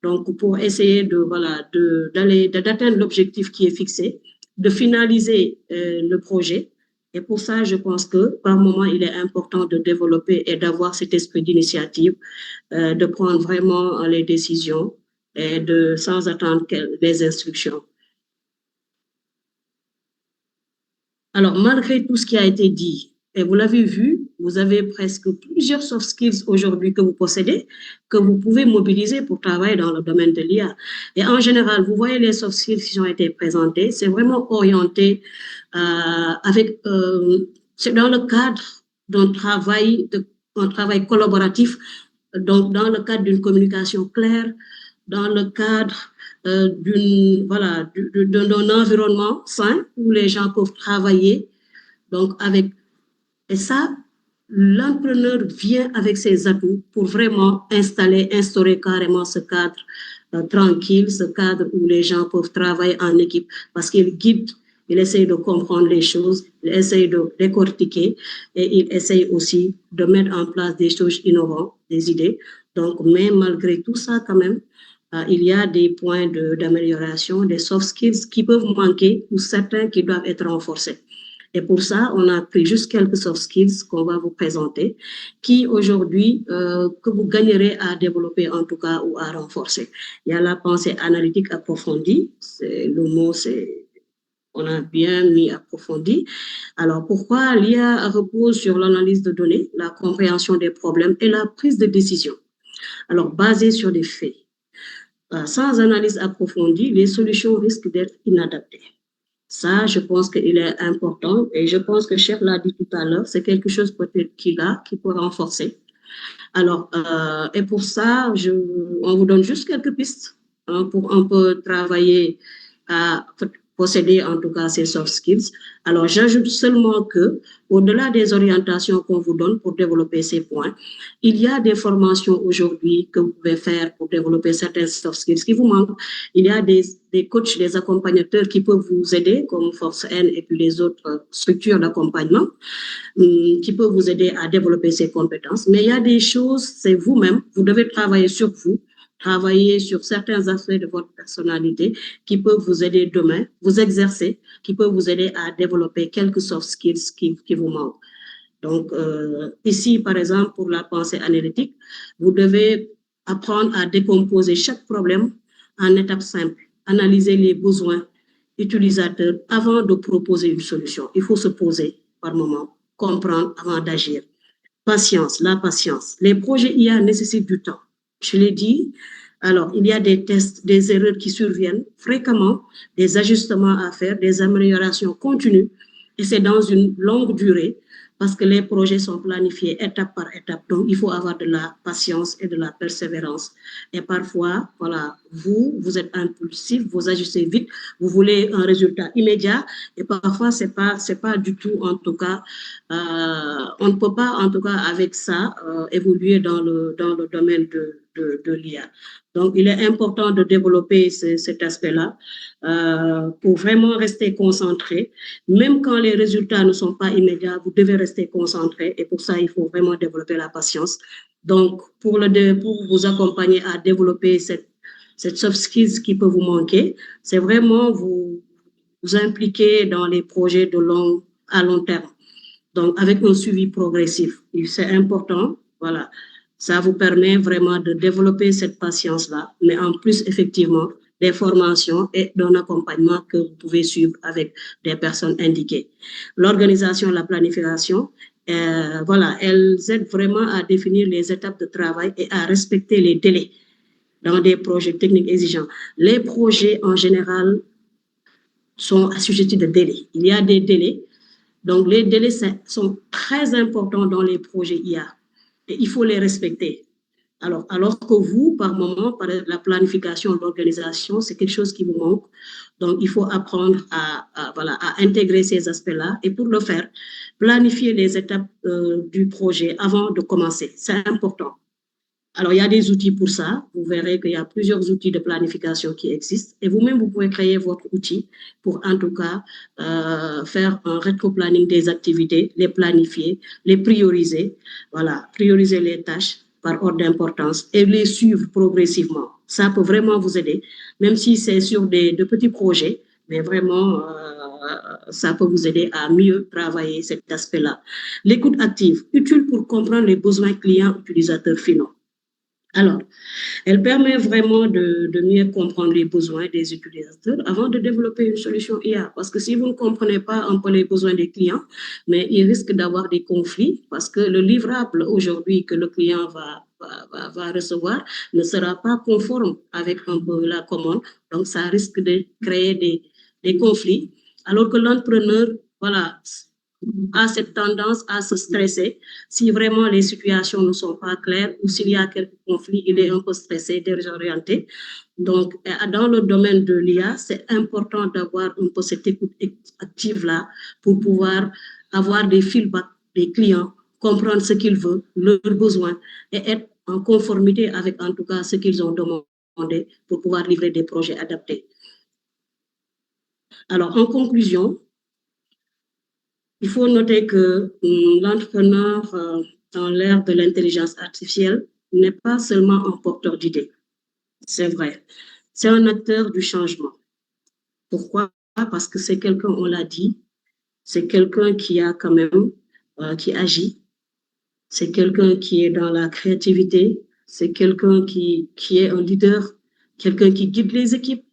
Donc, pour essayer d'atteindre l'objectif qui est fixé, de finaliser le projet. Et pour ça, je pense que par moment, il est important de développer et d'avoir cet esprit d'initiative, de prendre vraiment les décisions et sans attendre des instructions. Alors, malgré tout ce qui a été dit, et vous l'avez vu, vous avez presque plusieurs soft skills aujourd'hui que vous possédez, que vous pouvez mobiliser pour travailler dans le domaine de l'IA. Et en général, vous voyez les soft skills qui ont été présentés, c'est vraiment orienté c'est dans le cadre d'un travail collaboratif, donc dans le cadre d'une communication claire, dans le cadre d'un environnement sain où les gens peuvent travailler. Donc, et ça, l'entrepreneur vient avec ses atouts pour vraiment instaurer carrément ce cadre tranquille, ce cadre où les gens peuvent travailler en équipe parce qu'il guide, il essaye de comprendre les choses, il essaye de décortiquer et il essaye aussi de mettre en place des choses innovantes, des idées. Donc, mais malgré tout ça, quand même, il y a des points d'amélioration, des soft skills qui peuvent manquer ou certains qui doivent être renforcés. Et pour ça, on a pris juste quelques soft skills qu'on va vous présenter, qui aujourd'hui, que vous gagnerez à développer en tout cas ou à renforcer. Il y a la pensée analytique approfondie, le mot on a bien mis approfondi. Alors, pourquoi l'IA repose sur l'analyse de données, la compréhension des problèmes et la prise de décision? Alors, basée sur des faits. Sans analyse approfondie, les solutions risquent d'être inadaptées. Ça, je pense qu'il est important et je pense que Cheikh l'a dit tout à l'heure, c'est quelque chose peut-être qui peut renforcer. Alors, et pour ça, on vous donne juste quelques pistes pour un peu travailler à posséder en tout cas ces soft skills. Alors, j'ajoute seulement que, au-delà des orientations qu'on vous donne pour développer ces points, il y a des formations aujourd'hui que vous pouvez faire pour développer certains soft skills qui vous manquent. Il y a des coachs, des accompagnateurs qui peuvent vous aider, comme Force N et puis les autres structures d'accompagnement, qui peuvent vous aider à développer ces compétences. Mais il y a des choses, c'est vous-même, vous devez travailler sur vous, travailler sur certains aspects de votre personnalité qui peuvent vous aider demain, vous exercer, qui peuvent vous aider à développer quelques soft skills qui vous manquent. Donc, ici, par exemple, pour la pensée analytique, vous devez apprendre à décomposer chaque problème en étapes simples, analyser les besoins utilisateurs avant de proposer une solution. Il faut se poser par moment, comprendre avant d'agir. Patience, la patience. Les projets IA nécessitent du temps. Je l'ai dit. Alors, il y a des tests, des erreurs qui surviennent fréquemment, des ajustements à faire, des améliorations continues, et c'est dans une longue durée parce que les projets sont planifiés étape par étape. Donc, il faut avoir de la patience et de la persévérance. Et parfois, voilà, vous êtes impulsif, vous agissez vite, vous voulez un résultat immédiat, et parfois, c'est pas du tout, en tout cas, on ne peut pas, en tout cas, avec ça, évoluer dans le domaine de l'IA. Donc, il est important de développer cet aspect-là pour vraiment rester concentré. Même quand les résultats ne sont pas immédiats, vous devez rester concentré et pour ça, il faut vraiment développer la patience. Donc, pour vous accompagner à développer cette soft skills qui peut vous manquer, c'est vraiment vous impliquer dans les projets à long terme. Donc, avec un suivi progressif, c'est important, voilà. Ça vous permet vraiment de développer cette patience-là, mais en plus, effectivement, des formations et d'un accompagnement que vous pouvez suivre avec des personnes indiquées. L'organisation, la planification, voilà, elles aident vraiment à définir les étapes de travail et à respecter les délais dans des projets techniques exigeants. Les projets, en général, sont assujettis de délais. Il y a des délais. Donc, les délais sont très importants dans les projets IA et il faut les respecter. Alors que vous, par moment, par la planification, l'organisation, c'est quelque chose qui vous manque. Donc, il faut apprendre à intégrer ces aspects-là et pour le faire, planifier les étapes du projet avant de commencer. C'est important. Alors, il y a des outils pour ça. Vous verrez qu'il y a plusieurs outils de planification qui existent. Et vous-même, vous pouvez créer votre outil pour, en tout cas, faire un rétro-planning des activités, les planifier, les prioriser. Voilà, prioriser les tâches par ordre d'importance et les suivre progressivement. Ça peut vraiment vous aider, même si c'est sur de petits projets, mais vraiment, ça peut vous aider à mieux travailler cet aspect-là. L'écoute active, utile pour comprendre les besoins clients, utilisateurs finaux. Alors, elle permet vraiment de mieux comprendre les besoins des utilisateurs avant de développer une solution IA. Parce que si vous ne comprenez pas un peu les besoins des clients, mais il risque d'avoir des conflits parce que le livrable aujourd'hui que le client va recevoir ne sera pas conforme avec un peu la commande. Donc, ça risque de créer des conflits. Alors que l'entrepreneur, voilà, a cette tendance à se stresser si vraiment les situations ne sont pas claires ou s'il y a quelques conflits, il est un peu stressé, désorienté. Donc, dans le domaine de l'IA, c'est important d'avoir un peu cette écoute active-là pour pouvoir avoir des feedbacks des clients, comprendre ce qu'ils veulent, leurs besoins et être en conformité avec, en tout cas, ce qu'ils ont demandé pour pouvoir livrer des projets adaptés. Alors, en conclusion, il faut noter que l'entrepreneur dans l'ère de l'intelligence artificielle n'est pas seulement un porteur d'idées. C'est vrai. C'est un acteur du changement. Pourquoi? Parce que c'est quelqu'un, on l'a dit, c'est quelqu'un qui a quand même, qui agit, c'est quelqu'un qui est dans la créativité, c'est quelqu'un qui est un leader, quelqu'un qui guide les équipes.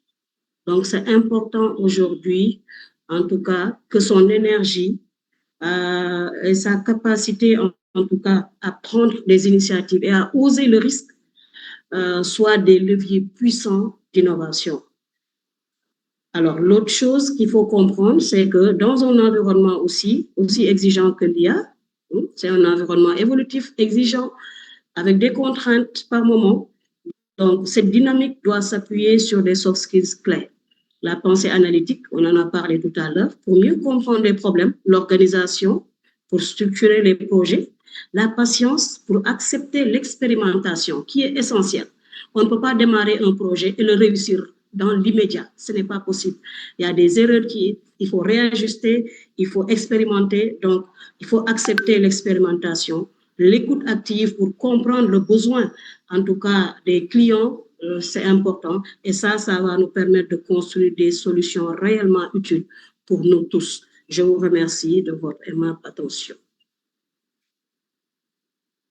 Donc, c'est important aujourd'hui, en tout cas, que son énergie et sa capacité, en tout cas, à prendre des initiatives et à oser le risque soient des leviers puissants d'innovation. Alors, l'autre chose qu'il faut comprendre, c'est que dans un environnement aussi exigeant que l'IA, c'est un environnement évolutif exigeant avec des contraintes par moment. Donc, cette dynamique doit s'appuyer sur des soft skills clés. La pensée analytique, on en a parlé tout à l'heure, pour mieux comprendre les problèmes, l'organisation, pour structurer les projets, la patience pour accepter l'expérimentation, qui est essentielle. On ne peut pas démarrer un projet et le réussir dans l'immédiat. Ce n'est pas possible. Il y a des erreurs il faut réajuster, il faut expérimenter. Donc, il faut accepter l'expérimentation, l'écoute active pour comprendre le besoin, en tout cas des clients, c'est important. Et ça va nous permettre de construire des solutions réellement utiles pour nous tous. Je vous remercie de votre aimable attention.